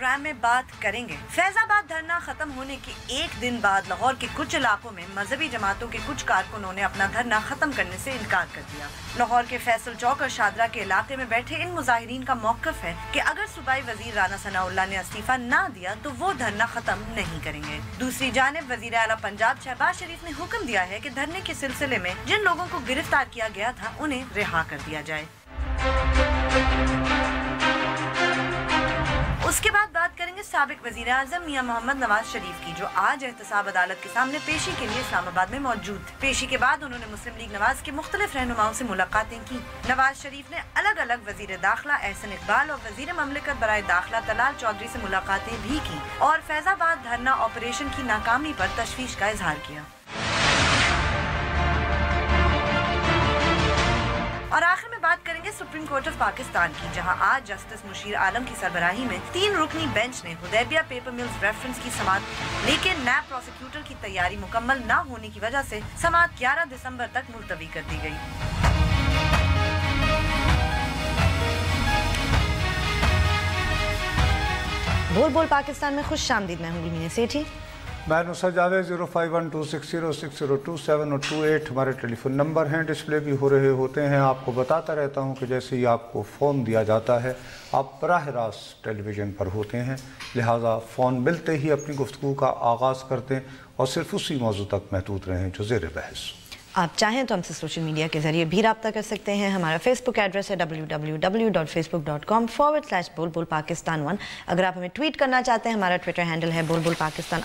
Programme में बात करेंगे। फैजाबाद धरना खत्म होने के एक दिन बाद लाहौर के कुछ इलाकों में मजहबी जमातों के कुछ कारकुनों ने अपना धरना खत्म करने से इनकार कर दिया। लाहौर के फैसल चौक और शादरा के इलाके में बैठे इन मुजाहिरीन का मौक़िफ़ है कि अगर सूबाई वजीर राना सनाउल्लाह ने इस्तीफा ना दिया तो वो धरना खत्म नहीं करेंगे। दूसरी जानिब वजीर आला पंजाब शहबाज शरीफ ने हुक्म दिया है कि धरने के सिलसिले में जिन लोगों को गिरफ्तार किया गया था उन्हें रिहा कर दिया जाए। उसके बाद बात करेंगे साबिक वजीर आज़म मियां मोहम्मद नवाज शरीफ की, जो आज एहतसाब अदालत के सामने पेशी के लिए इस्लामाबाद में मौजूद थे। पेशी के बाद उन्होंने मुस्लिम लीग नवाज के मुख्तलिफ रहनुमाओं से मुलाकातें की। नवाज शरीफ ने अलग अलग वजीर दाखिला एहसन इकबाल और वजीर ममलिकत बराए दाखिला तलाल चौधरी से मुलाकातें भी की और फैजाबाद धरना ऑपरेशन की नाकामी पर तशवीश का इजहार किया। और आखिर में बात करेंगे सुप्रीम कोर्ट ऑफ पाकिस्तान की, जहां आज जस्टिस मुशीर आलम की सरबराही में 3 रुकनी बेंच ने हुदैबिया पेपर मिल्स रेफरेंस की समाअत, लेकिन नैब प्रोसिक्यूटर की तैयारी मुकम्मल न होने की वजह से समाअत 11 दिसंबर तक मुलतवी कर दी गई। बोल बोल पाकिस्तान में खुश आमदीद। मैं हूँ गुलमीना सेठी। मैं नुसरत जावेद। 0512606027 और 28 हमारे टेलीफोन नंबर हैं, डिस्प्ले भी हो रहे होते हैं। आपको बताता रहता हूं कि जैसे ही आपको फ़ोन दिया जाता है आप बराह रास्त टेलीविज़न पर होते हैं, लिहाजा फ़ोन मिलते ही अपनी गुफ्तगू का आगाज़ कर दें और सिर्फ उसी मौजू तक महदूद रहें जो ज़ेर बहस। आप चाहें तो हमसे सोशल मीडिया के ज़रिए भी रब्ता कर सकते हैं। हमारा फेसबुक एड्रेस है www.facebook.com/बोल-बोल-पाकिस्तान1। अगर आप हमें ट्वीट करना चाहते हैं, हमारा ट्विटर हैंडल है बोल-बोल-पाकिस्तान_।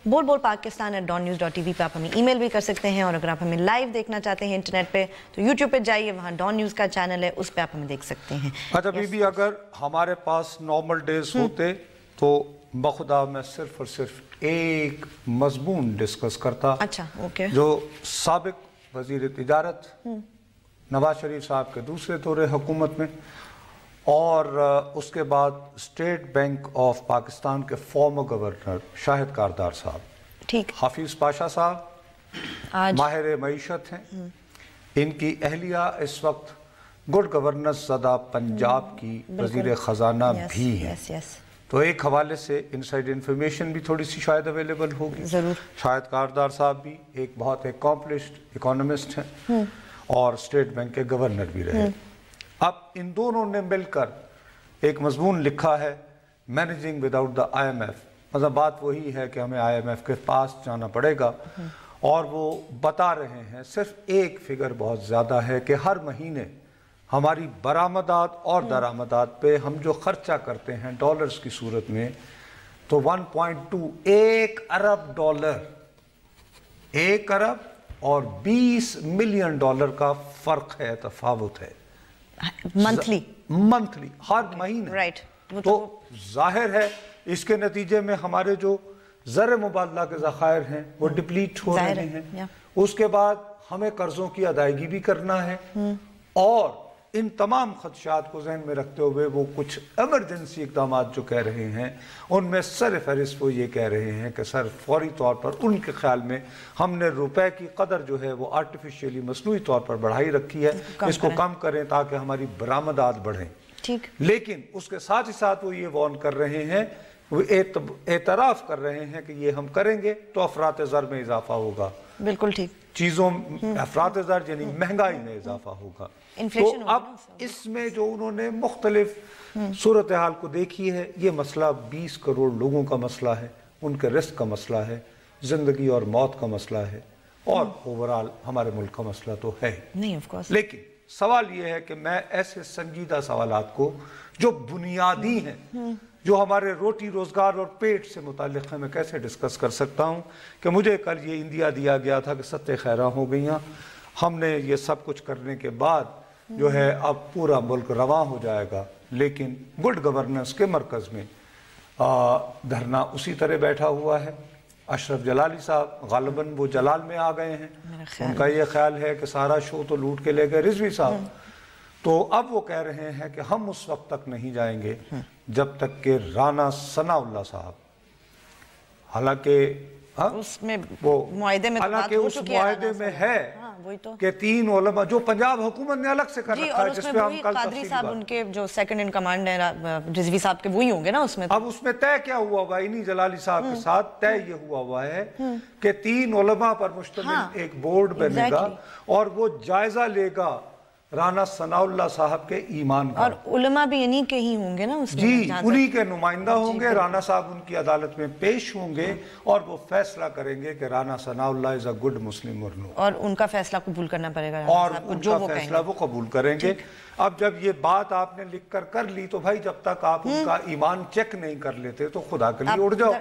बोल-बोल-पाकिस्तान@dawnnews.tv पर आप हमें ईमेल भी कर सकते हैं। और अगर आप हमें लाइव देखना चाहते हैं इंटरनेट पे तो यूट्यूब पे जाइए, वहाँ डॉन न्यूज़ का चैनल है, उस पर आप हमें देख सकते हैं। अच्छा बीबी, अगर हमारे पास नॉर्मल डेज होते तो बखुदा मैं सिर्फ और सिर्फ एक मजमून डिस्कस करता। अच्छा, ओके। जो साबिक वजीर तिजारत नवाज शरीफ साहब के दूसरे दौरे हुकूमत में और उसके बाद स्टेट बैंक ऑफ पाकिस्तान के फॉर्मर गवर्नर शाहिद कारदार साहब, ठीक, हाफिज पाशा साहब आज माहिर मईशत हैं। इनकी अहलिया इस वक्त गुड गवर्नेंस ज़दा पंजाब की वजीर ख़जाना भी हैं। तो एक हवाले से इनसाइड इंफॉर्मेशन भी थोड़ी सी शायद अवेलेबल होगी। ज़रूर। शाहिद कारदार साहब भी एक बहुत एकम्प्लिश्ड इकोनॉमिस्ट हैं और स्टेट बैंक के गवर्नर भी रहे। अब इन दोनों ने मिलकर एक मजमून लिखा है, मैनेजिंग विदाउट द IMF। मतलब बात वही है कि हमें IMF के पास जाना पड़ेगा। और वो बता रहे हैं, सिर्फ एक फिगर बहुत ज़्यादा है कि हर महीने हमारी बरामदात और दरामदात पे हम जो खर्चा करते हैं डॉलर्स की सूरत में, तो 1.21 अरब डॉलर, 1 अरब और 20 मिलियन डॉलर का फ़र्क है, तफावत है मंथली हर महीने। राइट। तो जाहिर है इसके नतीजे में हमारे जो ज़र मुबादला के ज़खायर हैं वो डिप्लीट हो रहे हैं। उसके बाद हमें कर्जों की अदायगी भी करना है और इन तमाम खदशात को जहन में रखते हुए वो कुछ एमरजेंसी इकदाम जो कह रहे हैं उनमें सर फहरिस्त वो ये कह रहे हैं कि सर फौरी तौर पर उनके ख्याल में हमने रुपए की कदर जो है वो आर्टिफिशियली मसनूई तौर पर बढ़ाई रखी है, इसको कम करें ताकि हमारी बरामदात बढ़ें। ठीक। लेकिन उसके साथ ही साथ वो ये वार्न कर रहे हैं, वो एतराफ़ कर रहे हैं कि ये हम करेंगे तो अफरात ज़र में इजाफा होगा। बिल्कुल ठीक। चीज़ों अफरात ज़र यानी महंगाई में इजाफा होगा। तो अब इसमें जो उन्होंने मुख्तलिफ सूरत हाल को देखी है, ये मसला 20 करोड़ लोगों का मसला है, उनके रिस्क का मसला है, ज़िंदगी और मौत का मसला है और ओवरऑल हमारे मुल्क का मसला तो है नहीं, ऑफ कोर्स। लेकिन सवाल ये है कि मैं ऐसे संजीदा सवालात को जो बुनियादी हैं, जो हमारे रोटी रोज़गार और पेट से मुताल्लिक़ है, मैं कैसे डिस्कस कर सकता हूँ कि मुझे कल ये इंदिया दिया गया था कि सत्ते खैरा हो गई, हमने ये सब कुछ करने के बाद जो है अब पूरा मुल्क रवां हो जाएगा। लेकिन गुड गवर्नेंस के मरकज़ में धरना उसी तरह बैठा हुआ है। अशरफ जलाली साहब गालिबन वो जलाल में आ गए हैं, उनका ये ख्याल है कि सारा शो तो लूट के ले गए रिजवी साहब। तो अब वो कह रहे हैं कि हम उस वक्त तक नहीं जाएंगे जब तक कि राना सनाउल्लाह साहब, हालांकि उसमें वो मुआहदे में हालांकि उस मुआहदे में है वही तो कि 3 उलमा जो पंजाब हुकूमत ने अलग से कर रखा है, जिसपे हम कल कादरी साहब उनके जो सेकंड इन कमांड है रिजवी साहब के, वही होंगे ना उसमें। अब उसमें तय क्या हुआ हुआ इन्हीं जलाली साहब के साथ तय ये हुआ हुआ है कि 3 उलमा पर मुश्तमिल एक बोर्ड बनेगा और वो जायजा लेगा राना सनाउल्लाह साहब के ईमान का। और उलमा भी इन्हीं के ही होंगे ना उसमें? जी, उन्हीं के नुमाइंदा होंगे। राना साहब उनकी अदालत में पेश होंगे और वो फैसला करेंगे कि Rana Sanaullah is a good Muslim और नो, और उनका फैसला कबूल करना पड़ेगा और उनका फैसला वो कबूल करेंगे। अब जब ये बात आपने लिख कर ली तो भाई जब तक आप उनका ईमान चेक नहीं कर लेते तो खुदा के लिए उड़ जाओ,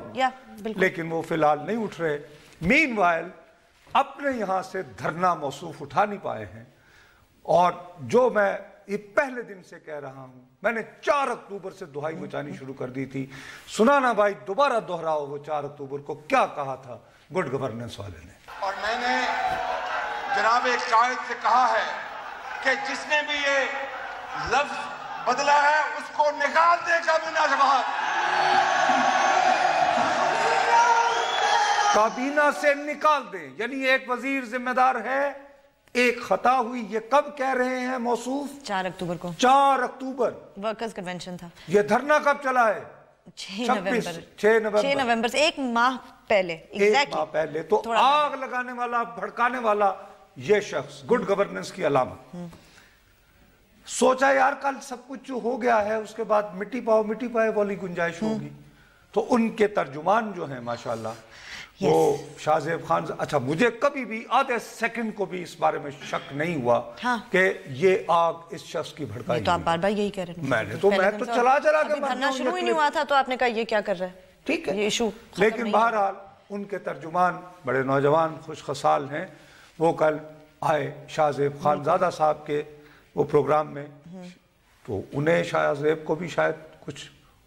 लेकिन वो फिलहाल नहीं उठ रहे। मीनवाइल अपने यहाँ से धरना मौसूफ उठा नहीं पाए हैं, और जो मैं ये पहले दिन से कह रहा हूं, मैंने 4 अक्टूबर से दुहाई मचानी शुरू कर दी थी। सुनाना भाई दोबारा दोहराओ वो 4 अक्टूबर को क्या कहा था गुड गवर्नेंस वाले ने। और मैंने जनाब एक कायद से कहा है कि जिसने भी ये लफ्ज बदला है उसको निकाल दे काबीना से बाहर, काबीना से निकाल दें। यानी एक वजीर जिम्मेदार है, एक खता हुई। ये कब कह रहे हैं मौसूफ? 4 अक्टूबर को। 4 अक्टूबर वर्कर्स कन्वेंशन था। ये धरना कब चला है? 6 नवंबर। 6 नवंबर से 1 माह पहले, एक माह पहले। तो आग लगाने वाला, भड़काने वाला ये शख्स गुड गवर्नेंस की अलामत। सोचा यार कल सब कुछ जो हो गया है उसके बाद मिट्टी पाए वाली गुंजाइश होगी। तो उनके तर्जुमान जो हैं माशाल्लाह वो शाहजेब खान। अच्छा, मुझे कभी भी आधे सेकंड को भी इस बारे में शक नहीं हुआ कि ये आग इस शख्स की भड़काई। तो आप बार-बार यही कह रहे हैं। मैं तो चला के धरना शुरू ही नहीं हुआ था तो आपने कहा ये क्या कर रहा है? ठीक है, ये इशू। लेकिन बहरहाल उनके तर्जुमान बड़े नौजवान खुशखसाल हैं। वो कल आए शाहजेब खानजादा साहब के वो प्रोग्राम में, तो उन्हें शाहजेब को भी शायद कुछ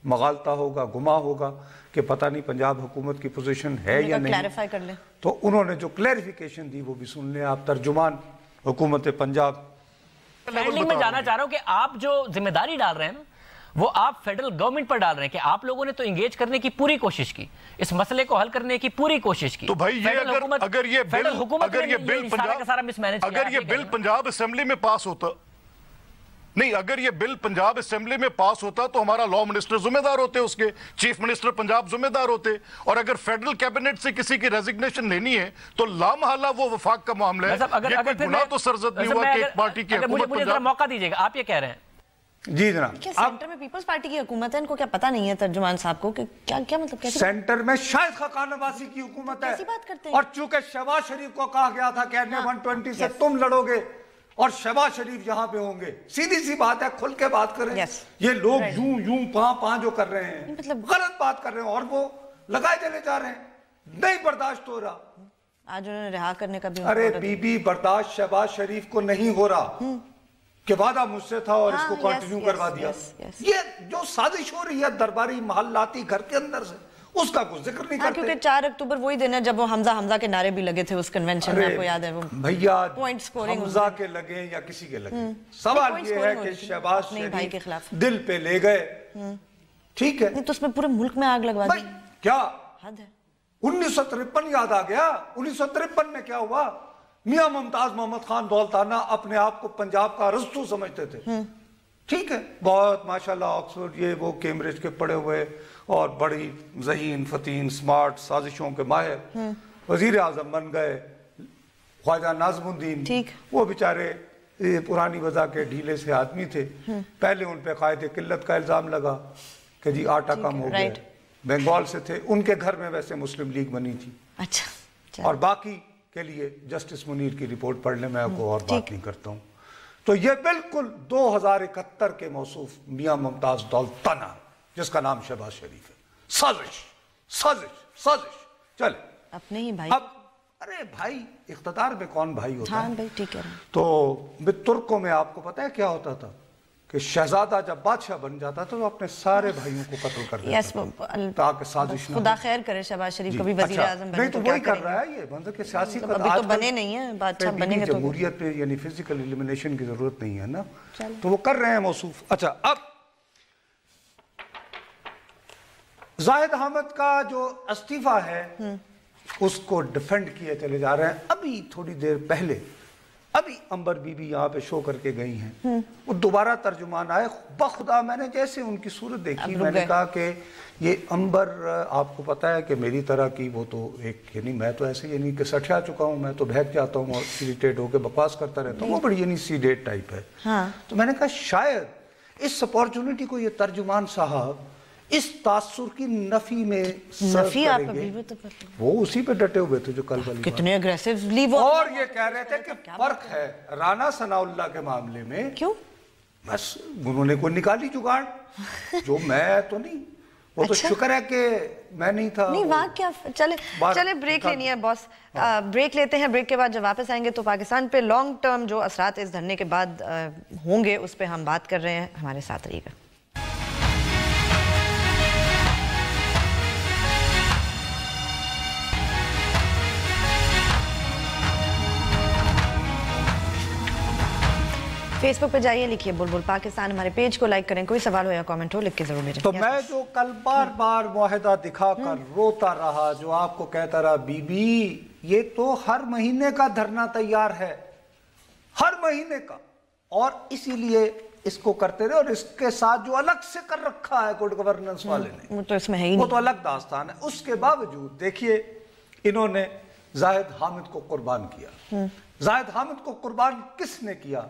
मगालता होगा, गुमा होगा कि पता नहीं पंजाब हुकूमत की पोजीशन है या नहीं। क्लैरिफाई कर ले। तो उन्होंने जो क्लैरिफिकेशन दी वो भी सुन ले आप, तर्जुमान हुकूमत पंजाब। हैंडलिंग में जाना चाह रहा हूं कि आप जो जिम्मेदारी डाल रहे हैं ना वो आप फेडरल गवर्नमेंट पर डाल रहे हैं कि आप लोगों ने तो एंगेज करने की पूरी कोशिश की, इस मसले को हल करने की पूरी कोशिश की। तो भाई ये अगर ये बिल पंजाब असेंबली में पास होता, नहीं, अगर ये बिल पंजाब असेंबली में पास होता तो हमारा लॉ मिनिस्टर जिम्मेदार होते, उसके चीफ मिनिस्टर पंजाब जिम्मेदार होते। और अगर फेडरल कैबिनेट से किसी की रेजिग्नेशन लेनी है तो लामहला वो वफाक का मामला है। ये गुनाह तो सरजद नहीं हुआ कि एक पार्टी की हुकूमत। मुझे जरा मौका दीजिएगा, आप ये कह रहे हैं। जी जनाब, सेंटर में पीपल्स पार्टी की हुकूमत है, इनको क्या पता नहीं है तर्जुमान साहब को कि क्या मतलब कैसे? सेंटर में शायद खाकान नवासी की हुकूमत है। कैसी बात करते हैं? और चूंकि शहबाज शरीफ को कहा गया था कि 120 से तुम लड़ोगे और शहबाज शरीफ यहाँ पे होंगे, सीधी सी बात है, खुल के बात करें। ये लोग यूं पां जो कर रहे हैं, मतलब गलत बात कर रहे हैं और वो लगाए चले जा रहे हैं, नहीं बर्दाश्त हो रहा। आज उन्होंने रिहा करने का भी, अरे बीबी बर्दाश्त शहबाज शरीफ को नहीं हो रहा कि वादा मुझसे था और इसको कंटिन्यू करवा दिया। ये जो साजिश हो रही है दरबारी महल्लाती घर के अंदर से, उसका कुछ जिक्र नहीं करते। क्योंकि 4 अक्टूबर वही दिन है जब वो हमजा के नारे भी लगे थे उस कन्वेंशन में, आपको याद है वो? भैया पॉइंट स्कोरिंग हमजा के लगे या किसी के लगे, सवाल ये है कि शहबाज शरीफ के खिलाफ दिल पे ले गए, ठीक है, तो उसमें पूरे मुल्क में आग लगवा दी। क्या हद है? 1953 याद आ गया। 1953 में क्या हुआ? मियां मुमताज मोहम्मद खान दौलताना अपने आप को पंजाब का रस्तू समझते थे, ठीक है, बहुत माशाल्लाह ऑक्सफोर्ड ये वो कैम्ब्रिज के पढ़े हुए और बड़ी ज़हीन फतीन स्मार्ट साजिशों के माहिर वजीर आजम बन गए। ख्वाजा नाज़मुद्दीन, वो बेचारे पुरानी वजह के ढीले से आदमी थे। पहले उन पे कायदे किल्लत का इल्जाम लगा कि जी आटा कम हो गया। बंगाल से थे, उनके घर में वैसे मुस्लिम लीग बनी थी। अच्छा, और बाकी के लिए जस्टिस मुनीर की रिपोर्ट पढ़ ले, मैं आपको और बात नहीं करता हूँ। तो ये बिल्कुल 2071 के मौसूफ मियां मुमताज दौलताना, जिसका नाम शहबाज शरीफ है, साजिश चले अपने ही भाई। अब अरे भाई इख्तिदार में कौन भाई होता है? हाँ भाई, ठीक है। तो तुर्कों में आपको पता है क्या होता था कि शहजादा जब बादशाह बन जाता था तो अपने सारे भाइयों को कत्ल कर देता था ताकि साजिश खुदा खैर करे शहबाज शरीफ कभी वजीर आजम बने। नहीं तो वही कर रहा है ये, मतलब कि सियासी अभी तो बने नहीं है, बादशाह बनेंगे तो जमहूरियत पे यानी फिजिकल एलिमिनेशन की जरूरत नहीं है ना, तो वो कर रहे हैं मौसूफ। अच्छा, अब जाहिद अहमद का जो इस्तीफा है उसको डिफेंड किए चले जा रहे हैं। अभी थोड़ी देर पहले अभी अंबर बीबी यहाँ पे शो करके गई हैं, वो दोबारा तर्जुमान आए, बखुदा मैंने जैसे उनकी सूरत देखी मैंने कहा कि ये अंबर, आपको पता है कि मेरी तरह की वो तो एक, यानी मैं तो ऐसे यानी कि सठिया चुका हूँ, मैं तो बहक जाता हूँ और इरिटेट होकर बकवास करता रहता हूँ, वो बड़ी यानी सीडेट टाइप है। तो मैंने कहा शायद इस अपॉर्चुनिटी को ये तर्जुमान साहब इस तासुर की नफी में नफी आप अभी भी तो वो उसी पे डटे हुए थे जो कल वाली कितने अग्रेसिवली वो, और ये कह रहे थे कि फर्क है राना सनाउल्लाह के मामले में। क्यों? बस उन्होंने कोई निकाली जुगाड़ जो मैं तो नहीं, वो तो शुक्र है कि मैं नहीं था। नहीं वहाँ क्या, चले ब्रेक लेनी है बॉस, ब्रेक लेते हैं। ब्रेक के बाद जब वापस आएंगे तो पाकिस्तान पे लॉन्ग टर्म जो असरात इस धरने के बाद होंगे उस पर हम बात कर रहे हैं। हमारे साथ रहिएगा। फेसबुक पे जाइए, लिखिए बुलबुल पाकिस्तान, हमारे पेज को लाइक करें, कोई सवाल हो या कमेंट हो लिख के जरूर भेजें। तो मैं जो कल बार बार मुआहिदा दिखाकर रोता रहा, जो आपको कहता रहा बीबी ये तो हर महीने का धरना तैयार है, हर महीने का, और इसीलिए इसको करते रहे। और इसके साथ जो अलग से कर रखा है गुड गवर्नेंस वाले ने, वो तो इसमें है ही, वो तो अलग दास्तान है। उसके बावजूद देखिए इन्होंने जाहिद हामिद को कुर्बान किया। जाहिद हामिद को कुर्बान किसने किया?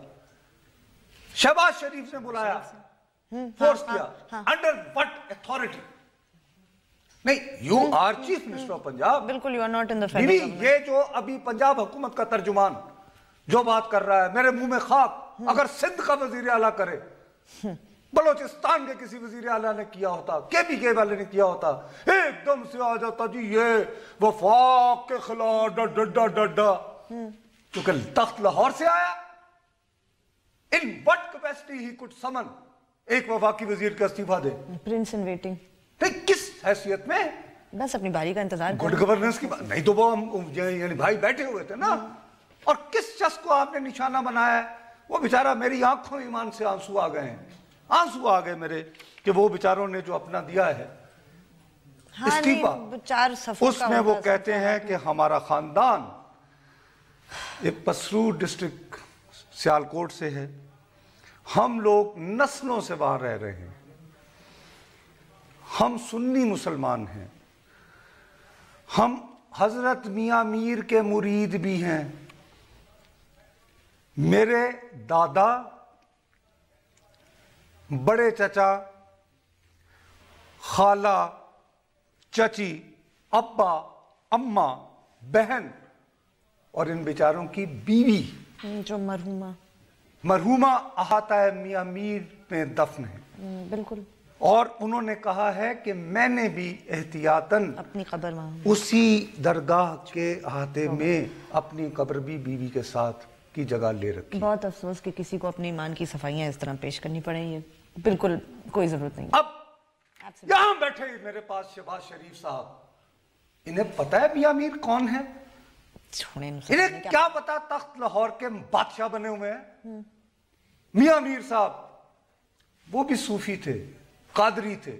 शहबाज शरीफ ने बुलाया, फोर्स किया, अंडर व्हाट अथॉरिटी? नहीं, you are chief minister of Punjab, बिल्कुल you are not in the federal. ये जो अभी पंजाब हुकूमत का तर्जुमान जो बात कर रहा है, मेरे मुंह में खाक, अगर सिंध का वजीर आला करे, बलोचिस्तान के किसी वजीर आला ने किया होता, केपीके वाले ने किया होता, एकदम से आ जाता जी ये वफाक के खिलाफ डड्डा डड्डा, क्योंकि तख्त लाहौर से आया। In what capacity he could summon एक वफाकी वजीर का इस्तीफा दे? Prince in waiting. नहीं, किस हैसियत में? बस अपनी बारी का इंतजार। गुड गवर्नेंस की बात नहीं, तो वो हम यानी भाई बैठे हुए थे ना, और किस शख्स को आपने निशाना बनाया है? वो बेचारा, मेरी आंखों ईमान से आंसू आ गए हैं, आंसू आ गए मेरे, कि वो बेचारों ने जो अपना दिया है इस्तीफा, उसमें वो कहते हैं कि हमारा खानदान ये पसरू डिस्ट्रिक्ट सियालकोट से है, हम लोग नस्लों से बाहर रह रहे हैं, हम सुन्नी मुसलमान हैं, हम हजरत मियां मीर के मुरीद भी हैं, मेरे दादा, बड़े चचा, खाला, चची, अब्बा, अम्मा, बहन और इन बेचारों की बीवी जो मरहुमा अहाता मियां मीर में दफन है। बिल्कुल। और उन्होंने कहा है कि मैंने भी एहतियातन अपनी कब्र उसी दरगाह के अहाते में अपनी कब्र भी बीवी के साथ की जगह ले रखी। बहुत अफसोस कि किसी को अपनी ईमान की सफाइयां इस तरह पेश करनी पड़े, ये बिल्कुल कोई जरूरत नहीं। अब यहां बैठे मेरे पास शहबाज शरीफ साहब, इन्हें पता है मियां मीर कौन है? इन्हें क्या पता तख्त लाहौर के बादशाह बने हुए हैं? मियां मीर साहब वो भी सूफी थे, कादरी थे,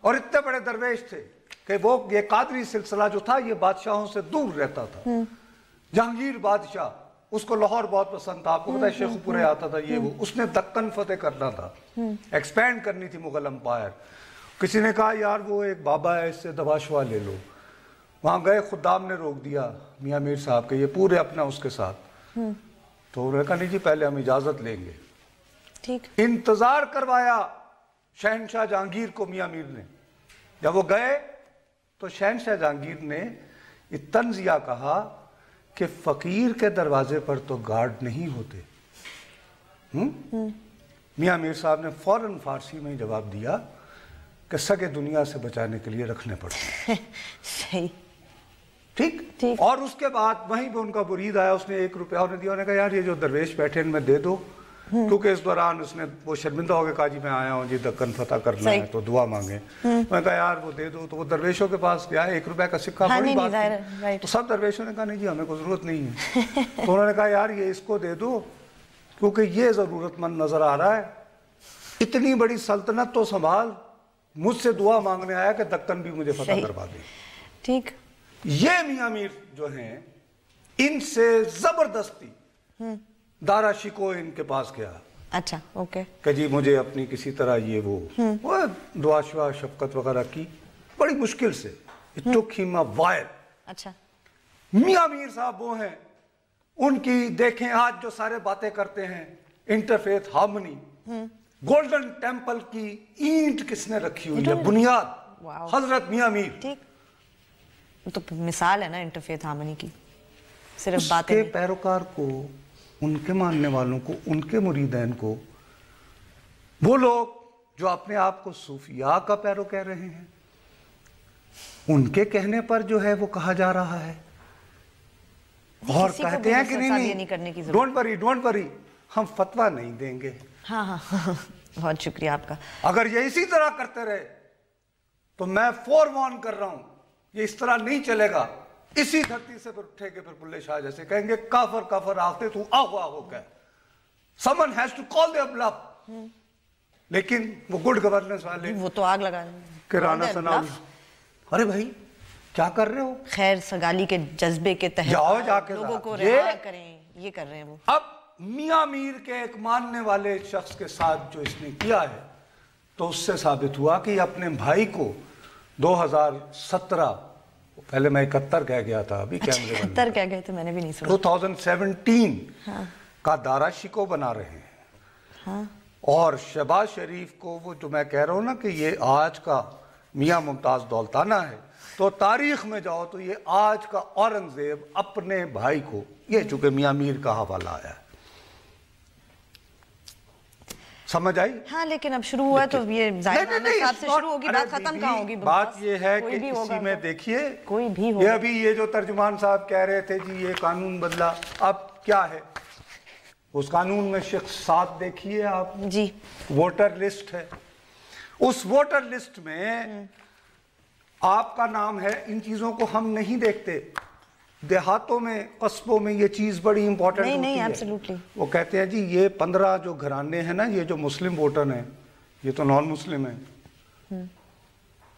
और इतने बड़े दरवेश थे कि वो ये कादरी सिलसिला जो था ये बादशाहों से दूर रहता था। जहांगीर बादशाह, उसको लाहौर बहुत पसंद था, आपको पता है शेखुपुरे आता था ये वो, उसने दक्कन फतेह करना था, एक्सपैंड करनी थी मुगल अंपायर। किसी ने कहा यार वो एक बाबा है, इससे दबाशवा ले लो। वहां गए, खुदाम ने रोक दिया मियां मीर साहब के, ये पूरे अपना उसके साथ। तो उन्होंने कहा नहीं जी पहले हम इजाजत लेंगे। ठीक। इंतजार करवाया शहनशाह जहांगीर को मियां मीर ने। जब वो गए तो शहनशाह जहांगीर ने ये तंजिया कहा कि फकीर के दरवाजे पर तो गार्ड नहीं होते। मियां मीर साहब ने फौरन फारसी में जवाब दिया कि सगे दुनिया से बचाने के लिए रखने पड़ते। सही। ठीक। और उसके बाद वहीं पे उनका मुरीद आया, उसने 1 रुपया उन्हें दिया, उन्होंने कहा यार ये जो दरवेश बैठे इनमें दे दो, क्योंकि इस दौरान उसने वो शर्मिंदा हो गया, कहा जी मैं आया हूँ जी दक्कन फतह करना है तो दुआ मांगे। मैं कहा यार वो दे दो, तो वो दरवेशों के पास गया, 1 रुपया का सिक्का, बड़ी बात है। तो सब दरवेशों ने कहा नहीं जी हमें कोई जरूरत नहीं है। तो उन्होंने कहा यार ये इसको दे दो क्योंकि ये जरूरतमंद नजर आ रहा है, इतनी बड़ी सल्तनत तो संभाल, मुझसे दुआ मांगने आया कि दक्कन भी मुझे फतह करवा दे। ठीक। ये मियां मीर जो हैं, इनसे जबरदस्ती दारा शिको इनके पास गया। अच्छा, ओके। कि जी मुझे अपनी किसी तरह ये वो दुआ शुआ शफकत वगैरह की, बड़ी मुश्किल से। It took him a while। अच्छा, मियां मीर साहब वो हैं, उनकी देखें आज जो सारे बातें करते हैं, इंटरफेथ हार्मनी, गोल्डन टेम्पल की ईंट किसने रखी हुई है, बुनियाद हजरत मियां मीर। ठीक, तो मिसाल है ना इंटरफेथ हार्मनी की, सिर्फ बातें उसके नहीं। पैरोकार को, उनके मानने वालों को, उनके मुरीदैन को, वो लोग जो अपने आप को सूफिया का पैरो कह रहे हैं, उनके कहने पर जो है वो कहा जा रहा है और कहते हैं कि नहीं, डोंट वरी, हम फतवा नहीं देंगे। हाँ हाँ बहुत शुक्रिया आपका। अगर ये इसी तरह करते रहे तो मैं फोरवार्न कर रहा हूं, ये इस तरह नहीं चलेगा। इसी धरती से फिर उठेंगे, फिर बुल्ले शाह जैसे कहेंगे काफर काफर आखते तू आहो आहो कह, someone has to call their bluff. लेकिन वो गुड गवर्नेंस वाले, वो तो आग लगा किराना सनावी, अरे भाई क्या कर रहे हो? खैर सगाली के जज्बे के तहत जाओ जाके लोगों को रिहा करें, ये कर रहे हैं वो। अब मियां मीर के एक मानने वाले शख्स के साथ जो इसने किया है, तो उससे साबित हुआ कि अपने भाई को 2017, पहले मैं 71 कह गया था, अभी कैमरे 71 कह गए थे, मैंने भी नहीं सुना। 2017 का दारा शिको बना रहे हैं। हाँ। और शहबाज शरीफ को, वो जो मैं कह रहा हूं ना कि ये आज का मियां मुमताज दौलताना है, तो तारीख में जाओ तो ये आज का औरंगजेब अपने भाई को, ये चूंकि मियां मीर का हवाला आया है, समझ आई? हाँ, लेकिन अब शुरू हुआ तो ये जाहिर साहब से शुरू होगी, बात खत्म कहाँ होगी? बात ये है कि इसी में देखिए, कोई भी ये अभी ये जो तर्जुमान साहब कह रहे थे जी ये कानून बदला, अब क्या है उस कानून में? शख्स 7 देखिए आप जी, वोटर लिस्ट है। उस वोटर लिस्ट में आपका नाम है। इन चीजों को हम नहीं देखते। देहातों में, कस्बों में ये चीज बड़ी इंपॉर्टेंट होती है। एब्सोल्युटली। वो कहते हैं जी ये 15 जो घराने हैं ना, ये जो मुस्लिम वोटर हैं, ये तो नॉन मुस्लिम है,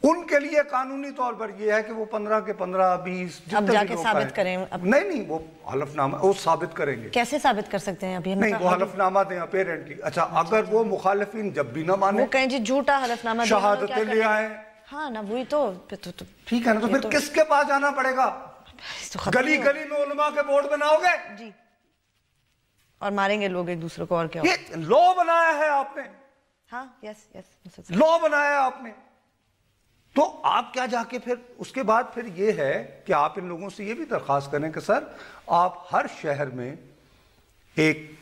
उनके लिए कानूनी तौर पर ये है कि वो 15 के 15, 20 अब जाके साबित करें। नहीं, वो हलफनामा वो साबित करेंगे। कैसे साबित कर सकते हैं अभी? नहीं, वो हलफनामा दें अपेरेंटली। अच्छा, अगर वो मुखालिफिन जब भी ना माने, वो कहें जी झूठा हलफनामा, शहादतें ले आए, हाँ ना, वही तो ठीक है ना, तो फिर किसके पास जाना पड़ेगा? गली गली में उलमा के बोर्ड बनाओगे जी, और मारेंगे लोग एक दूसरे को, और क्या? ये लॉ बनाया है आपने। हाँ, यस, लॉ बनाया है आपने, तो आप क्या जाके फिर उसके बाद फिर ये है कि आप इन लोगों से ये भी दरख्वास्त करें कि सर आप हर शहर में एक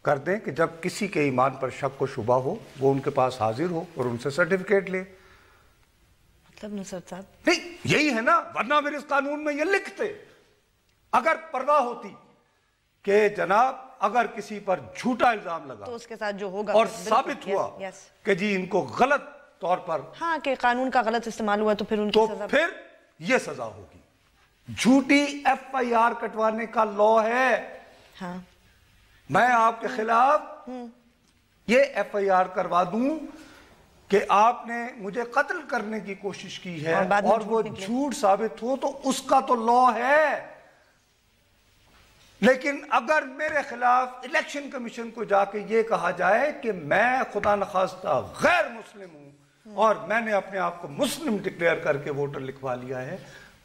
कर दें कि जब किसी के ईमान पर शक को शुबा हो, वो उनके पास हाजिर हो और उनसे सर्टिफिकेट ले। मतलब नुसरत साहब, नहीं, यही है ना, वरना फिर इस कानून में ये लिखते अगर परवाह होती कि जनाब अगर किसी पर झूठा इल्जाम लगा तो उसके साथ जो होगा और साबित हुआ कि जी इनको गलत तौर पर, हाँ, कि कानून का गलत इस्तेमाल हुआ, तो फिर उनकी तो सजा, फिर ये सजा होगी। झूठी FIR कटवाने का लॉ है। हाँ, मैं आपके खिलाफ ये FIR करवा दूं कि आपने मुझे कत्ल करने की कोशिश की है और वो झूठ साबित हो, तो उसका तो लॉ है। लेकिन अगर मेरे खिलाफ इलेक्शन कमीशन को जाके ये कहा जाए कि मैं खुदा नखास्ता गैर मुस्लिम हूं और मैंने अपने आप को मुस्लिम डिक्लेयर करके वोटर लिखवा लिया है,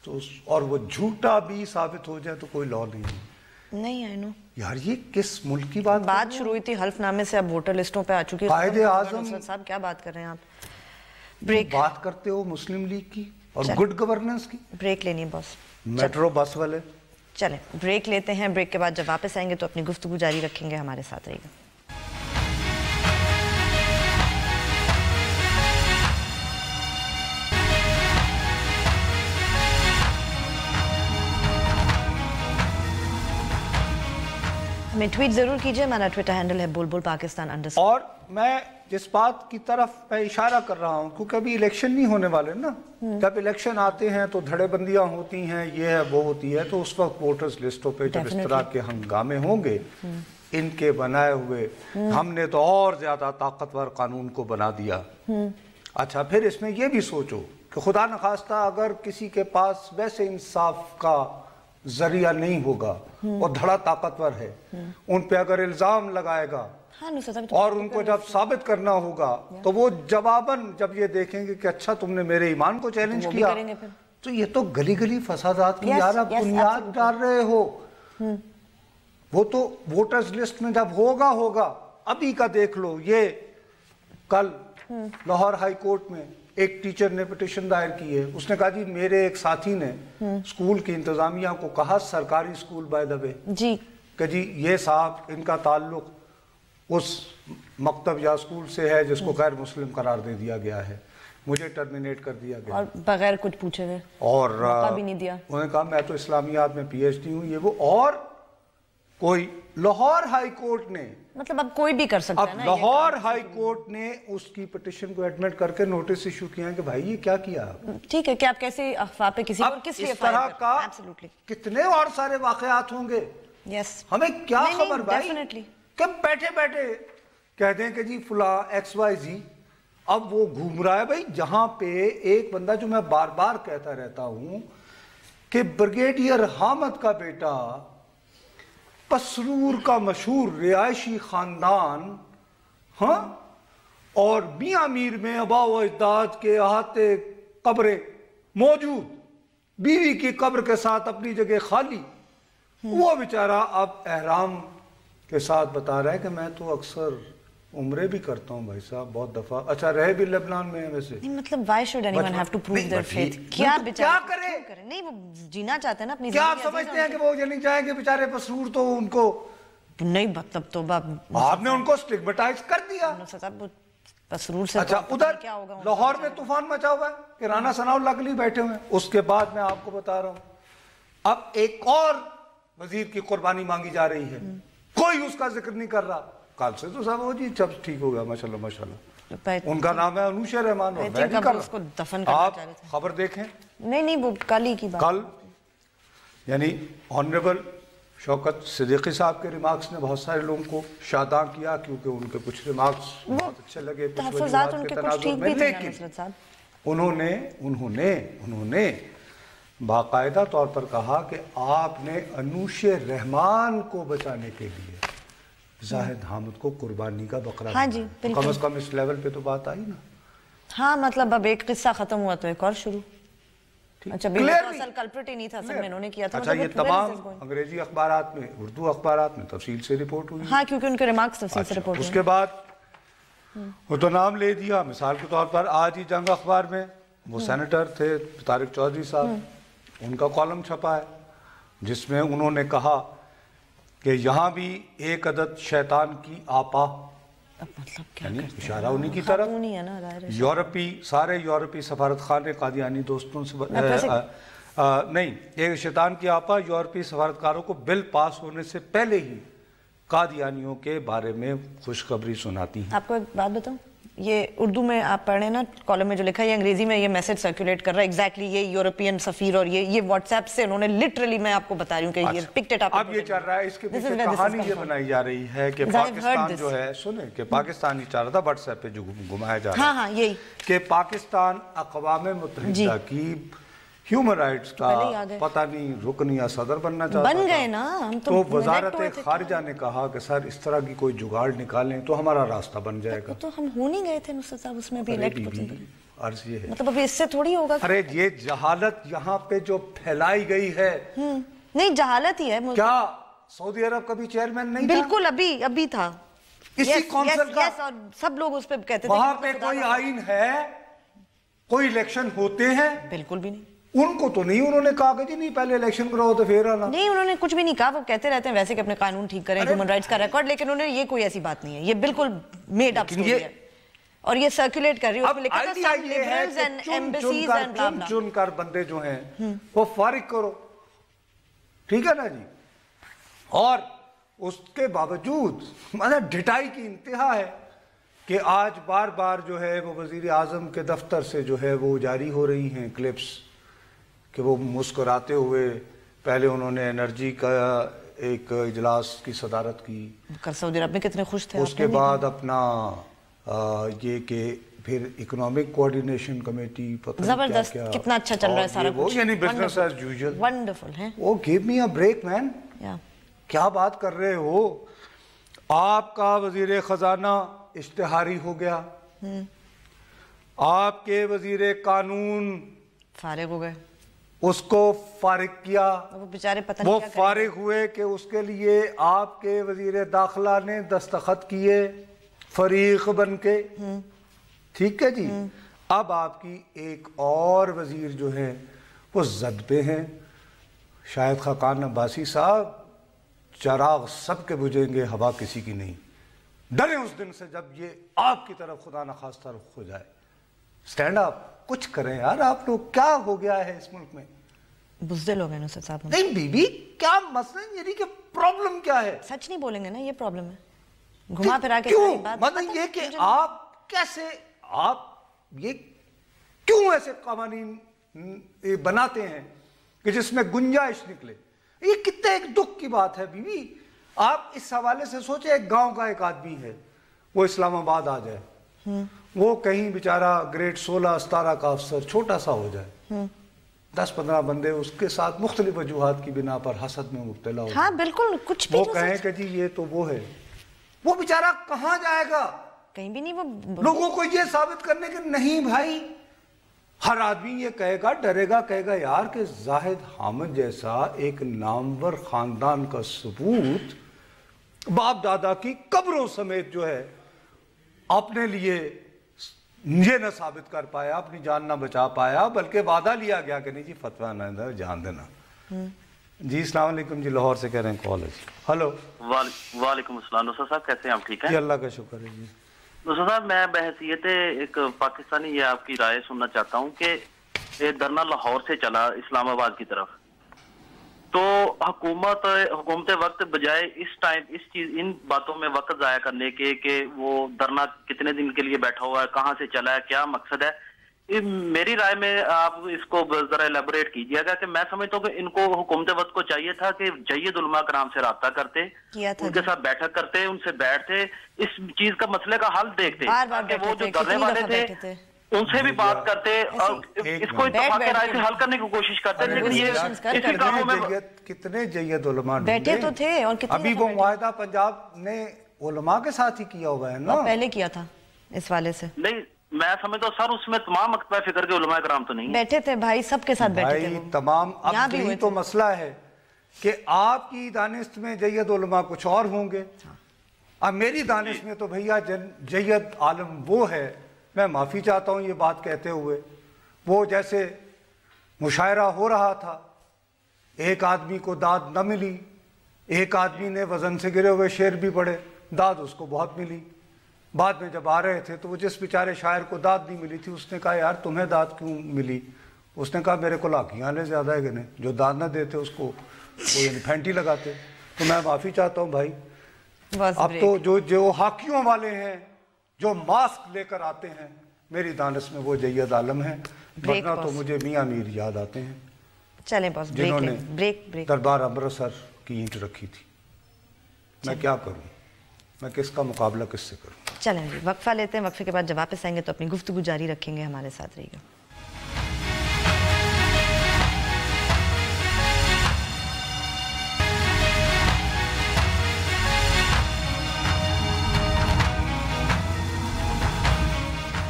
तो और वो झूठा भी साबित हो जाए, तो कोई लॉ नहीं। आई नो यार, ये किस मुल्क की बात शुरू हुई थी हल्फनामे से, अब वोटर लिस्टों पे आ चुकी है। कायदे आजम साहब क्या बात कर रहे हैं आप? ब्रेक बात करते हो मुस्लिम लीग की और गुड गवर्नेंस की। ब्रेक लेनी है बॉस, मेट्रो बस वाले। चलें ब्रेक लेते हैं। ब्रेक के बाद जब वापस आएंगे तो अपनी गुफ्तगू जारी रखेंगे। हमारे साथ रहिएगा। हमें ट्वीट जरूर कीजिए। हमारा ट्विटर हैंडल है बुलबुल पाकिस्तान _ और मैं जिस बात की तरफ मैं इशारा कर रहा हूं, क्योंकि अभी इलेक्शन नहीं होने वाले ना, जब इलेक्शन आते हैं तो धड़ेबंदियां होती हैं, ये है वो होती है, तो उस वक्त वोटर्स लिस्टों पे जब इस तरह के हंगामे होंगे, इनके बनाए हुए, हमने तो और ज्यादा ताकतवर कानून को बना दिया। अच्छा, फिर इसमें यह भी सोचो कि खुदा न खास्ता अगर किसी के पास वैसे इंसाफ का ذریعہ نہیں ہوگا اور دھڑا طاقتور ہے. ان پہ اگر الزام لگائے گا اور ان کو جب ثابت کرنا ہوگا تو وہ جواباً جب یہ دیکھیں گے کہ اچھا تم نے میرے ایمان کو چیلنج کیا تو یہ تو گلی گلی فسادات کی یار آپ بنیاد ڈال رہے ہو. وہ تو ووٹرز لسٹ میں جب ہوگا ابھی کا دیکھ لو. یہ کل لاہور ہائی کورٹ میں ایک ٹیچر نے پٹیشن دائر کی ہے. اس نے کہا جی میرے ایک ساتھی نے اسکول کی انتظامیہ کو کہا, سرکاری اسکول بائی دا وے, کہ جی یہ صاحب ان کا تعلق اس مکتب یا اسکول سے ہے جس کو غیر مسلم قرار دے دیا گیا ہے, مجھے ٹرمینیٹ کر دیا گیا اور بغیر کچھ پوچھے گئے اور موقع بھی نہیں دیا. انہوں نے کہا میں تو اسلامیات میں پی ایچ ڈی ہوں, یہ وہ. اور کوئی لاہور ہائی کورٹ نے, مطلب اب کوئی بھی کر سکتا ہے نا, لاہور ہائی کورٹ نے اس کی پٹیشن کو ایڈمٹ کر کے نوٹس ایشو کیا ہے کہ بھائی یہ کیا کیا آپ. ٹھیک ہے کہ آپ کیسے افواہ پہ کسی اور کس لیے اس طرح کا کتنے اور سارے واقعات ہوں گے. ہمیں کیا خبر بھائی کہ بیٹھے بیٹھے کہہ دیں کہ جی فلاں ایکس وائی زی. اب وہ گھوم رہا ہے بھائی جہاں پہ ایک بندہ, جو میں بار بار کہتا رہتا ہوں کہ بریگیڈیئر حامد کا بیٹا پسرور کا مشہور رہائشی خاندان, ہاں, اور میاں میر میں آباء و اجداد کے احاطے قبریں موجود, بیوی کی قبر کے ساتھ اپنی جگہ خالی, وہ بیچارہ اب احرام کے ساتھ بتا رہا ہے کہ میں تو اکثر عمرے بھی کرتا ہوں بھائی صاحب بہت دفعہ. اچھا رہے بھی لبنان میں ہے ویسے. مطلب why should anyone have to prove their faith؟ کیا کرے؟ نہیں وہ جینا چاہتے ہیں نا اپنی زندگی. کیا آپ سمجھتے ہیں کہ وہ یہ نہیں چاہیں کہ بیچارے پسرور تو ان کو نہیں, مطلب تو آپ نے ان کو سٹگمیٹائز کر دیا. پسرور سے اچھا ادھر لاہور میں طوفان مچا ہوا ہے کہ رانا ثناء اللہ کے لیے بیٹھے ہوئے ہیں. اس کے بعد میں آپ کو بتا رہا ہوں اب ایک اور وزیر کی قربانی مانگی جا رہی ہے, کوئی اس کا ذکر نہیں کر رہا. کل سے تو صاحب ہو جی جب ٹھیک ہو گیا ماشاءاللہ ماشاءاللہ. ان کا نام ہے انوشا رحمان, اور میں نہیں کر رہا. آپ خبر دیکھیں. نہیں وہ کل ہی کی بات. کل یعنی آنریبل شوکت صدیقی صاحب کے ریمارکس نے بہت سارے لوگوں کو شاداں کیا, کیونکہ ان کے کچھ ریمارکس بہت اچھے لگے تحفظات ان کے کچھ ٹھیک بھی تھے. لیکن انہوں نے باقاعدہ طور پر کہا کہ آپ نے انوشا رحمان کو بچانے کے لیے زاہد حامد کو قربانی کا بکرا بنایا. کم از کم اس لیول پہ تو بات آئی نا. ہاں مطلب اب ایک قصہ ختم ہوا تو ایک اور شروع. اچھا اصل کلپریٹ ہی نہیں تھا, اصل میں انہوں نے کیا تھا. اچھا یہ تمام انگریزی اخبارات میں, اردو اخبارات میں تفصیل سے رپورٹ ہوئی. ہاں کیونکہ ان کے ریمارکس تفصیل سے رپورٹ ہوئی. اس کے بعد وہ تو نام لے دیا. مثال کے طور پر آج ہی جنگ اخبار میں وہ سینیٹر تھے طارق چودھری صاحب, ان کا کالم چھپا ہے جس میں انہوں نے کہا کہ یہاں بھی ایک عدد شیطان کی آپا, یعنی اشارہ انہی کی طرف. سارے یورپی سفارت خانے قادیانی دوستوں سے نہیں, ایک شیطان کی آپا یورپی سفارتکاروں کو بل پاس ہونے سے پہلے ہی قادیانیوں کے بارے میں خوشخبری سناتی ہیں. آپ کو ایک بات بتاؤں, یہ اردو میں آپ پڑھ رہے ہیں نا کالم میں جو لکھا ہے, یہ انگریزی میں یہ میسج سرکولیٹ کر رہا ہے ایگزیکٹلی یہ یورپین سفیر, اور یہ واٹس ایپ سے انہوں نے لٹرلی, میں آپ کو بتا رہی ہوں کہ یہ پکٹ اٹ. اب یہ چل رہا ہے, اس کے پیچھے کہانی یہ بنائی جا رہی ہے کہ پاکستان جو ہے, سنیں کہ پاکستان یہ چاہ رہا تھا واٹس ایپ پہ جو گھمایا جا رہا ہے, ہاں یہی کہ پاکستان اقوام متحدہ کی ہیومن رائٹس کا پتہ نہیں رکن یا صدر بننا چاہتا تھا. بن گئے نا ہم تو وزارت خارجہ نے کہا کہ سر اس طرح کی کوئی جگاڑ نکالیں تو ہمارا راستہ بن جائے گا. تو ہم ہو نہیں گئے تھے نصرت صاحب اس میں بھی الیکٹ, عرض یہ ہے مطلب ابھی اس سے تھوڑی ہوگا. ارے یہ جہالت یہاں پہ جو پھیلائی گئی ہے, نہیں جہالت ہی ہے. کیا سعودی عرب کا بھی چیئرمین نہیں تھا؟ بالکل ابھی تھا اسی کونسل کا, اور سب لوگ اس پہ کہتے تھے وہاں پہ کوئی آئین ہے, کوئی الیکشن ہوتے ہیں؟ بالکل بھی نہیں. ان کو تو نہیں, انہوں نے کہا کہ جی نہیں پہلے الیکشن کراؤ تو پھر آنا. نہیں انہوں نے کچھ بھی نہیں کہا, وہ کہتے رہتے ہیں ویسے کہ اپنے قانون ٹھیک کریں, ہیومن رائٹس کا ریکارڈ, لیکن انہوں نے یہ کوئی ایسی بات نہیں ہے, یہ بالکل میڈ اپ سٹوری ہے اور یہ سرکولیٹ کر رہی ہے. اس پہ لکھا تھا some liberals and embassies and blah blah, چن کر بندے جو ہیں وہ فارغ کرو, ٹھیک ہے نا جی. اور اس کے باوجود مطلب ڈھٹائی کی انتہا ہے کہ آج بار بار جو ہے وہ وزیر اعظم کے دفتر سے جو ہے وہ جاری ہو رہی ہیں کلپس کہ وہ مسکراتے ہوئے, پہلے انہوں نے انرجی کا ایک اجلاس کی صدارت کی, سعودی عرب میں کتنے خوش تھے, اس کے بعد اپنا یہ کہ फिर इकोनॉमिक कोऑर्डिनेशन कमेटी, पता जबरदस्त, कितना अच्छा चल रहा है सारा कुछ, यानी बिजनेस एज यूजुअल, वंडरफुल है। वो give me a break man, क्या बात कर रहे हो? आपका वजीर खजाना इश्तिहारी हो गया, आपके वजीर कानून फारिग हो गए, उसको फारिग किया, वो बेचारे पता वो नहीं क्या फारिग हुए कि उसके लिए आपके वजीर दाखिला ने दस्तखत किए फरीक बन के, ठीक है जी। अब आपकी एक और वजीर जो है वो जद पे हैं, शाहिद खाकान अब्बासी साहब, चराग सबके बुझेंगे, हवा किसी की नहीं। डरे उस दिन से जब ये आपकी तरफ खुदा न खास्ता रुख हो जाए। स्टैंड अप, कुछ करें यार आप लोग, क्या हो गया है इस मुल्क में? बुज़दिल हो गए नुसरत साहब। नहीं बीबी, क्या मसला, यानी कि प्रॉब्लम क्या है? सच नहीं बोलेंगे ना, ये प्रॉब्लम है, घुमा फिरा के क्यों? बात मतलब ये कि आप कैसे, आप ये क्यों ऐसे कानून बनाते हैं कि जिसमें गुंजाइश निकले? ये कितना एक दुख की बात है बीबी। आप इस हवाले से सोचे, एक गांव का एक आदमी है, वो इस्लामाबाद आ जाए, वो कहीं बेचारा ग्रेड 16-17 का अफसर छोटा सा हो जाए, 10-15 बंदे उसके साथ मुख्तलिफ वजूहात की बिना पर हसद में मुब्तला हो, हाँ बिल्कुल, कुछ भी वो कहें कि जी ये तो वो है, वो बेचारा कहाँ जाएगा? कहीं भी नहीं। वो लोगों को ये साबित करने के नहीं भाई, हर आदमी ये कहेगा, डरेगा, कहेगा यार कि जाहिद हामिद जैसा एक नामवर खानदान का सबूत बाप दादा की कब्रों समेत जो है अपने लिए ये न साबित कर पाया, अपनी जान न बचा पाया, बल्कि वादा लिया गया कि नहीं जी फतवा न दे, जान देना। जी अस्सलाम वालेकुम जी, लाहौर से कह रहे हैं कॉल है जी। हेलो। वालेकुम अस्सलाम। नुसरत साहब कैसे हैं आप? ठीक है जी, अल्लाह का शुक्र है जी। नुसरत साहब, मैं बहसीयत एक पाकिस्तानी ये आपकी राय सुनना चाहता हूँ कि ये धरना लाहौर से चला इस्लामाबाद की तरफ, तो हुकूमत वक्त बजाय इस टाइम इन बातों में वक्त जाया करने के कि वो धरना कितने दिन के लिए बैठा हुआ है, कहाँ से चला है, क्या मकसद है, मेरी राय में आप इसको जरा एलेबोरेट कीजिएगा। कि मैं समझता हूँ कि इनको हुकूमत वक्त को चाहिए था कि जय्यद उलमा कराम से राब्ता करते, उनके साथ बैठक करते, उनसे बैठते, इस चीज का मसले का हल देखते, ताकि वो जो धरने वाले थे उनसे भी बात करते और इसको इत्तेफाक के राय से हल करने की कोशिश करते। लेकिन ये इसी कामों में कितने जय्यद उलमा बैठे तो थे, और कितने अभी वो मुआहदा पंजाब ने उलमा के साथ ही किया हुआ है ना, पहले किया था इस वाले से। नहीं, मैं समझता हूँ सर उसमें तमाम मकतबा फिक्र के उलमा कराम तो नहीं बैठे थे भाई, सबके साथ बैठे थे तमाम। अब यही तो मसला है कि आपकी दानिश में जय्यद उलमा कुछ और होंगे, अब मेरी दानिश में तो भैया जय्यद आलम वो है। मैं माफ़ी चाहता हूँ ये बात कहते हुए, वो जैसे मुशायरा हो रहा था, एक आदमी को दाद न मिली, एक आदमी ने वजन से गिरे हुए शेर भी पढ़े, दाद उसको बहुत मिली। बाद में जब आ रहे थे तो वो जिस बेचारे शायर को दाद नहीं मिली थी, उसने कहा यार तुम्हें दाद क्यों मिली? उसने कहा मेरे को लाखियाँ ने ज़्यादा है कि जो दाद न देते उसको वो फैंटी लगाते। तो मैं माफ़ी चाहता हूँ भाई। अब तो जो हाकियों वाले हैं, जो मास्क लेकर आते हैं, मेरी दानिश में वो जय्यद आलम है, वरना तो मुझे मियाँ मीर याद आते हैं। चलें बॉस, जिन्होंने ब्रेक दरबार अमृतसर की ईंट रखी थी। मैं क्या करूं, मैं किसका मुकाबला किससे करूं? चलें जी, वक्फा लेते हैं, वक्फे के बाद जब वापस आएंगे तो अपनी गुफ्तगू जारी रखेंगे, हमारे साथ रहिएगा।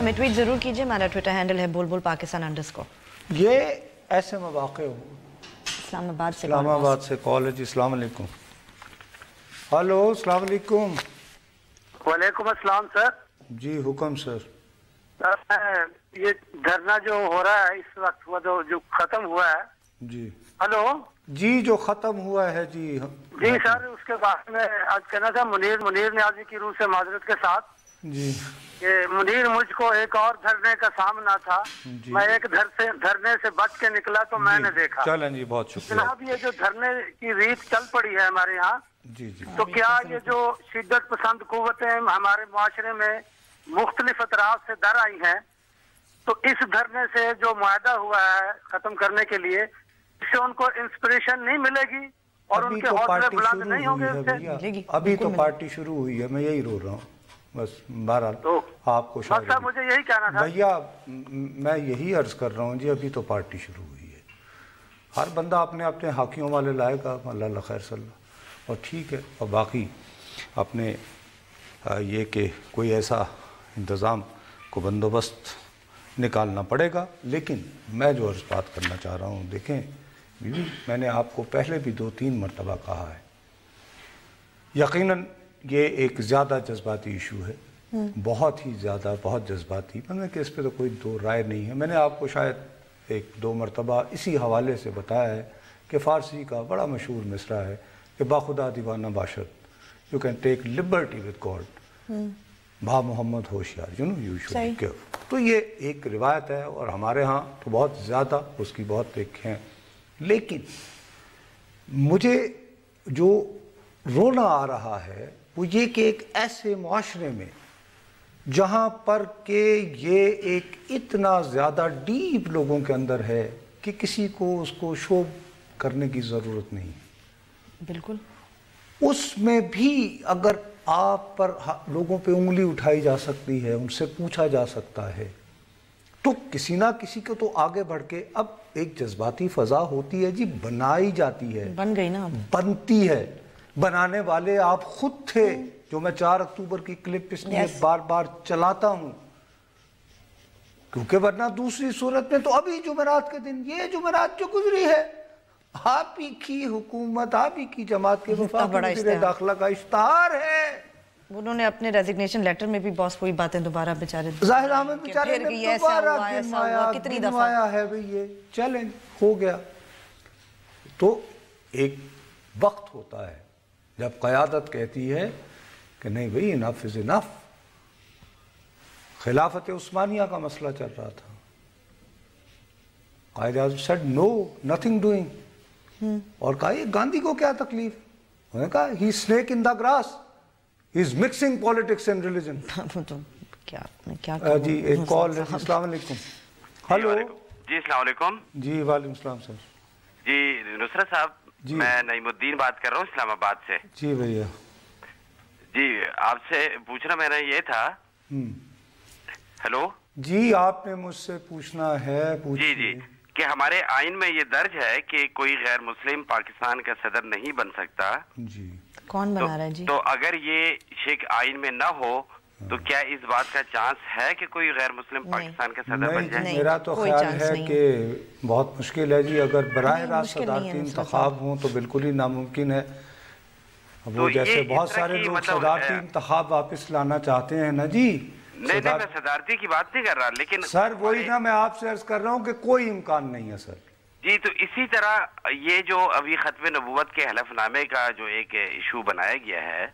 हमें ट्वीट जरूर कीजिए, हमारा ट्विटर हैंडल है बुलबुल पाकिस्तान _। ये ऐसे मौके हो इस्लामाबाद से कॉल है जी। अस्सलाम वालेकुम। हेलो, अस्सलाम वालेकुम। वालेकुम अस्सलाम सर। जी हुक्म सर। ये धरना जो हो रहा है इस वक्त, हुआ जो खत्म हुआ है जी। हेलो जी, जो खत्म हुआ है जी। जी सर, उसके बाद में आज कहना था मुनीर न्याजी की रूह से माजरत के साथ जी कि मुनीर मुझको एक और धरने का सामना था, मैं एक धरने से बच के निकला तो मैंने देखा। चलें जी, बहुत शुक्रिया। जनाब, ये जो धरने की रीत चल पड़ी है हमारे यहाँ जी जी, तो क्या ये जो शिद्दत पसंद कुव्वतें हमारे मुआशरे में मुख्तलिफ अतराफ से दर आई हैं, तो इस धरने से जो मुआहदा हुआ है खत्म करने के लिए, इससे उनको इंस्पिरेशन नहीं मिलेगी और उनके हौसले बुलंद नहीं होंगे? अभी तो पार्टी शुरू हुई है, मैं यही रो रहा हूँ। बस बहरहाल तो आपको बस साहब मुझे यही कहना था भैया, मैं यही अर्ज कर रहा हूँ जी, अभी तो पार्टी शुरू हुई है, हर बंदा अपने अपने हाकियों वाले लाएगा, अल्लाह खैर सल्ला, और ठीक है। और बाकी अपने ये कि कोई ऐसा इंतज़ाम को बंदोबस्त निकालना पड़ेगा। लेकिन मैं जो अर्ज बात करना चाह रहा हूँ, देखें बीवी, मैंने आपको पहले भी 2-3 मरतबा कहा है, यकीनन ये एक ज़्यादा जज्बाती इशू है, बहुत ही ज़्यादा, बहुत जज्बाती, मैंने कि इस पर तो कोई दो राय नहीं है। मैंने आपको शायद 1-2 मरतबा इसी हवाले से बताया है कि फ़ारसी का बड़ा मशहूर मिसरा है कि बाखुदा दीवाना बाशद, you can take liberty with God, भा मोहम्मद होशियार, you know you should be careful. तो ये एक रिवायत है और हमारे यहाँ तो बहुत ज़्यादा उसकी बहुत एक हैं। लेकिन मुझे जो रोना आ रहा है वो ये कि एक ऐसे मुआशरे में जहाँ पर के ये एक इतना ज़्यादा डीप लोगों के अंदर है कि किसी को उसको शो करने की ज़रूरत नहीं। बिल्कुल। उसमें भी अगर आप पर लोगों पे उंगली उठाई जा सकती है, उनसे पूछा जा सकता है, तो किसी ना किसी को तो आगे बढ़ के, अब एक जज्बाती फ़ज़ा होती है जी, बनाई जाती है, बन गई ना, बनती है, बनाने वाले आप खुद थे, जो मैं 4 अक्टूबर की क्लिप इसलिए बार बार चलाता हूं क्योंकि वरना दूसरी सूरत में तो अभी जुमेरात के दिन, ये जुमेरात जो गुजरी है, आप ही की हुकूमत, आप ही की जमात के वफाकी दाखिला का इश्तिहार है। उन्होंने अपने रेजिग्नेशन लेटर में भी बहुत कोई बातें दोबारा बेचारे ज़ाहिर अहमद बेचारे ने दोबारा कितनी दफा है भाई, ये चैलेंज हो गया। तो एक वक्त होता है जब क़यादत कहती है कि नहीं भाई, इनफ इज इनफ। खिलाफत उस्मानिया का मसला चल रहा था, Quaid-e-Azam said no, nothing doing, और कहा ये गांधी को क्या तकलीफ, उन्होंने कहा he snake in the grass, he is mixing politics and religion. तो क्या जी एक कॉल है। अस्सलाम वालेकुम। हेलो जी, अस्सलाम वालेकुम। जी वालेकुम सलाम सर। जी नुसरत साहब, मैं नईमुद्दीन बात कर रहा हूँ इस्लामाबाद से। जी भैया। जी आपसे पूछना मेरा ये था। हेलो जी, आपने मुझसे पूछना है, जी जी, कि हमारे आइन में ये दर्ज है कि कोई गैर मुस्लिम पाकिस्तान का सदर नहीं बन सकता। जी कौन बना रहा है जी? तो अगर ये शेख आइन में न हो तो क्या इस बात का चांस है कि कोई गैर मुस्लिम पाकिस्तान का सदर बन जाए? मेरा तो ख्याल है कि बहुत मुश्किल है जी, अगर बराह रास्त सदारती इंतखाब हों तो बिल्कुल ही नामुमकिन है। वो जैसे बहुत सारे लोग सदारती इंतखाब वापस लाना चाहते हैं ना जी। नहीं, मैं सदारती की बात नहीं कर रहा, लेकिन सर वही ना मैं आपसे अर्ज कर रहा हूँ कि कोई इम्कान नहीं है सर जी। तो इसी तरह ये जो अभी खत्म नबूवत के हलफनामे का जो एक इशू बनाया गया है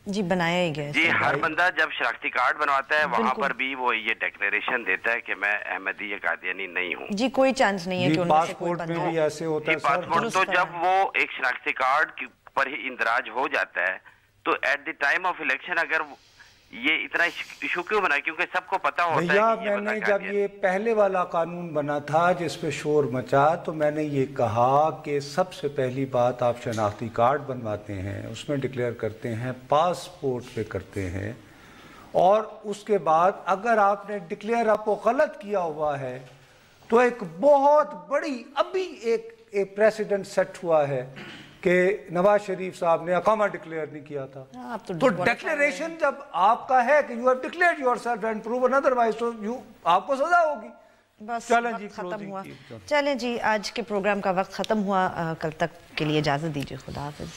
जी, बनाया ही गया जी, हर बंदा जब शनाख्ती कार्ड बनवाता है वहाँ पर भी वो ये डिक्लेरेशन देता है कि मैं अहमदी या कादियानी नहीं हूँ जी। कोई चांस नहीं है कि उनमें से कोई बंदा में भी ऐसे होता है पासपोर्ट। तो जब वो एक शनाख्ती कार्ड पर ही इंदराज हो जाता है तो at the time of election अगर ये इतना इशू क्यों बना? क्योंकि सबको पता होता है कि ये मैंने जब ये पहले वाला कानून बना था जिस पे शोर मचा, तो मैंने ये कहा कि सबसे पहली बात आप शनाख्ती कार्ड बनवाते हैं, उसमें डिक्लेयर करते हैं, पासपोर्ट पे करते हैं, और उसके बाद अगर आपने डिक्लेयर आपको गलत किया हुआ है तो एक बहुत बड़ी अभी एक प्रेसिडेंट सेट हुआ है कि नवाज शरीफ साहब ने अकामा डिक्लेयर नहीं किया था। तो डिक्लेरेशन जब आपका है कि you have declared yourself and proven otherwise, तो यू आपको सजा होगी। बस चलें जी, खत्म हुआ। चलें जी, आज के प्रोग्राम का वक्त खत्म हुआ। कल तक के लिए इजाजत दीजिए। खुदा हाफिज।